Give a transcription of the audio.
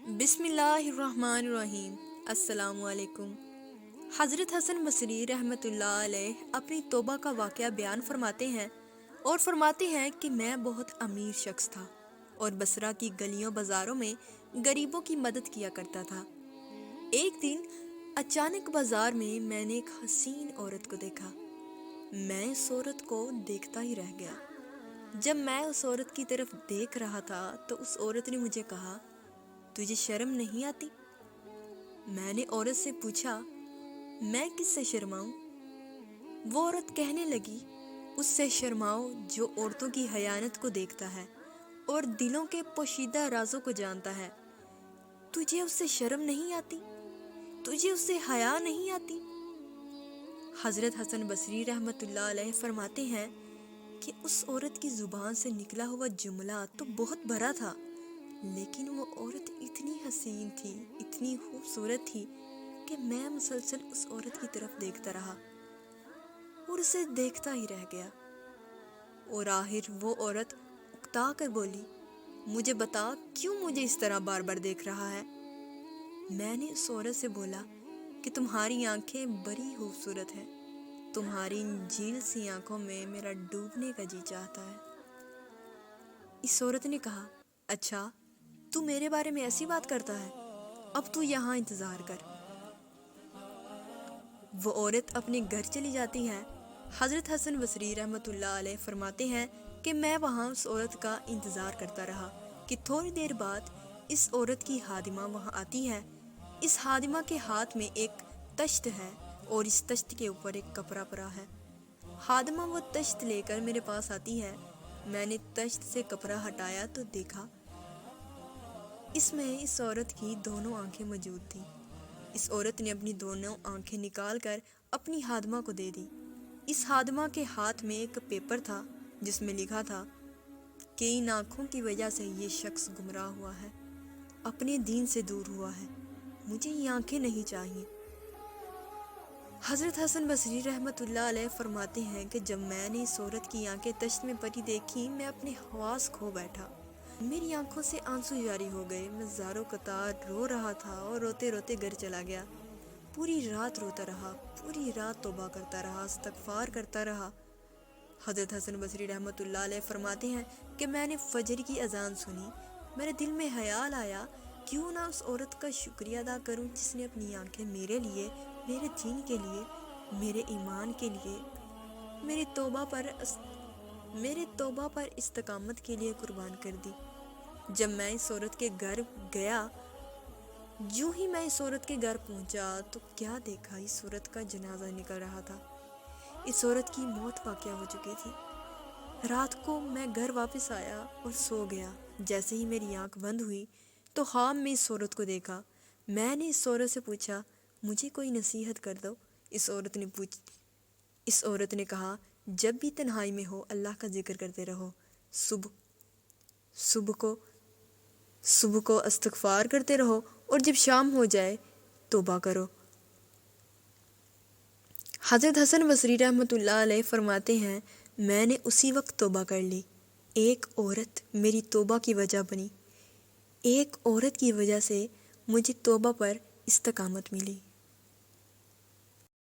بسم اللہ الرحمن الرحیم۔ السلام علیکم۔ حضرت حسن بصری رحمۃ اللہ علیہ اپنی توبہ کا واقعہ بیان فرماتے ہیں کہ میں بہت امیر شخص تھا اور بصرہ کی گلیوں بازاروں میں غریبوں کی مدد کیا کرتا تھا۔ ایک دن اچانک بازار میں نے ایک حسین عورت کو دیکھا۔ میں اس عورت کو دیکھتا ہی رہ گیا۔ جب میں اس عورت کی طرف دیکھ رہا تھا تو اس عورت نے مجھے کہا، تجھے شرم نہیں آتی؟ میں نے عورت سے پوچھا، میں کس سے شرماؤں؟ وہ عورت کہنے لگی، اس سے شرماؤ جو عورتوں کی خیانت کو دیکھتا ہے اور دلوں کے پوشیدہ رازوں کو جانتا ہے۔ تجھے اس سے شرم نہیں آتی؟ تجھے اس سے حیا نہیں آتی؟ حضرت حسن بصری رحمۃ اللہ علیہ فرماتے ہیں کہ اس عورت کی زبان سے نکلا ہوا جملہ تو بہت بھرا تھا، لیکن وہ عورت اتنی حسین تھی، اتنی خوبصورت تھی کہ میں مسلسل اس عورت کی طرف دیکھتا رہا اور اسے دیکھتا ہی رہ گیا۔ اور آخر وہ عورت اکتا کر بولی، مجھے بتا کیوں مجھے اس طرح بار بار دیکھ رہا ہے؟ میں نے اس عورت سے بولا کہ تمہاری آنکھیں بڑی خوبصورت ہیں، تمہاری ان جھیل سی آنکھوں میں میرا ڈوبنے کا جی چاہتا ہے۔ اس عورت نے کہا، اچھا تو میرے بارے میں ایسی بات کرتا ہے، اب تو یہاں انتظار کر۔ وہ عورت اپنے گھر چلی جاتی ہے۔ حضرت حسن بصری رحمۃ اللہ علیہ فرماتے ہیں کہ میں وہاں اس عورت کا انتظار کرتا رہا کہ تھوڑی دیر بعد اس عورت کی خادمہ وہاں آتی ہے۔ اس خادمہ کے ہاتھ میں ایک تشت ہے اور اس تشت کے اوپر ایک کپڑا پڑا ہے۔ خادمہ وہ تشت لے کر میرے پاس آتی ہے۔ میں نے تشت سے کپڑا ہٹایا تو دیکھا اس میں اس عورت کی دونوں آنکھیں موجود تھیں۔ اس عورت نے اپنی دونوں آنکھیں نکال کر اپنی خادمہ کو دے دی۔ اس خادمہ کے ہاتھ میں ایک پیپر تھا جس میں لکھا تھا کہ ان آنکھوں کی وجہ سے یہ شخص گمراہ ہوا ہے، اپنے دین سے دور ہوا ہے، مجھے یہ آنکھیں نہیں چاہیے۔ حضرت حسن بصری رحمۃ اللہ علیہ فرماتے ہیں کہ جب میں نے اس عورت کی آنکھیں تشت میں پڑی دیکھی، میں اپنے حواس کھو بیٹھا۔ میری آنکھوں سے آنسو جاری ہو گئے، میں زاروں قطار رو رہا تھا اور روتے روتے گھر چلا گیا۔ پوری رات روتا رہا، پوری رات توبہ کرتا رہا، استغفار کرتا رہا۔ حضرت حسن بصری رحمۃ اللہ علیہ فرماتے ہیں کہ میں نے فجر کی اذان سنی، میرے دل میں خیال آیا، کیوں نہ اس عورت کا شکریہ ادا کروں جس نے اپنی آنکھیں میرے لیے، میرے دین کے لیے، میرے ایمان کے لیے، میری توبہ پر استقامت کے لیے قربان کر دی۔ جب میں اس عورت کے گھر گیا، جو ہی میں اس عورت کے گھر پہنچا تو کیا دیکھا، اس عورت کا جنازہ نکل رہا تھا۔ اس عورت کی موت واقع ہو چکی تھی۔ رات کو میں گھر واپس آیا اور سو گیا۔ جیسے ہی میری آنکھ بند ہوئی تو خواب میں اس عورت کو دیکھا۔ میں نے اس عورت سے پوچھا، مجھے کوئی نصیحت کر دو۔ اس عورت نے کہا، جب بھی تنہائی میں ہو اللہ کا ذکر کرتے رہو، صبح کو استغفار کرتے رہو اور جب شام ہو جائے توبہ کرو۔ حضرت حسن بصری رحمۃ اللہ علیہ فرماتے ہیں، میں نے اسی وقت توبہ کر لی۔ ایک عورت میری توبہ کی وجہ بنی، ایک عورت کی وجہ سے مجھے توبہ پر استقامت ملی۔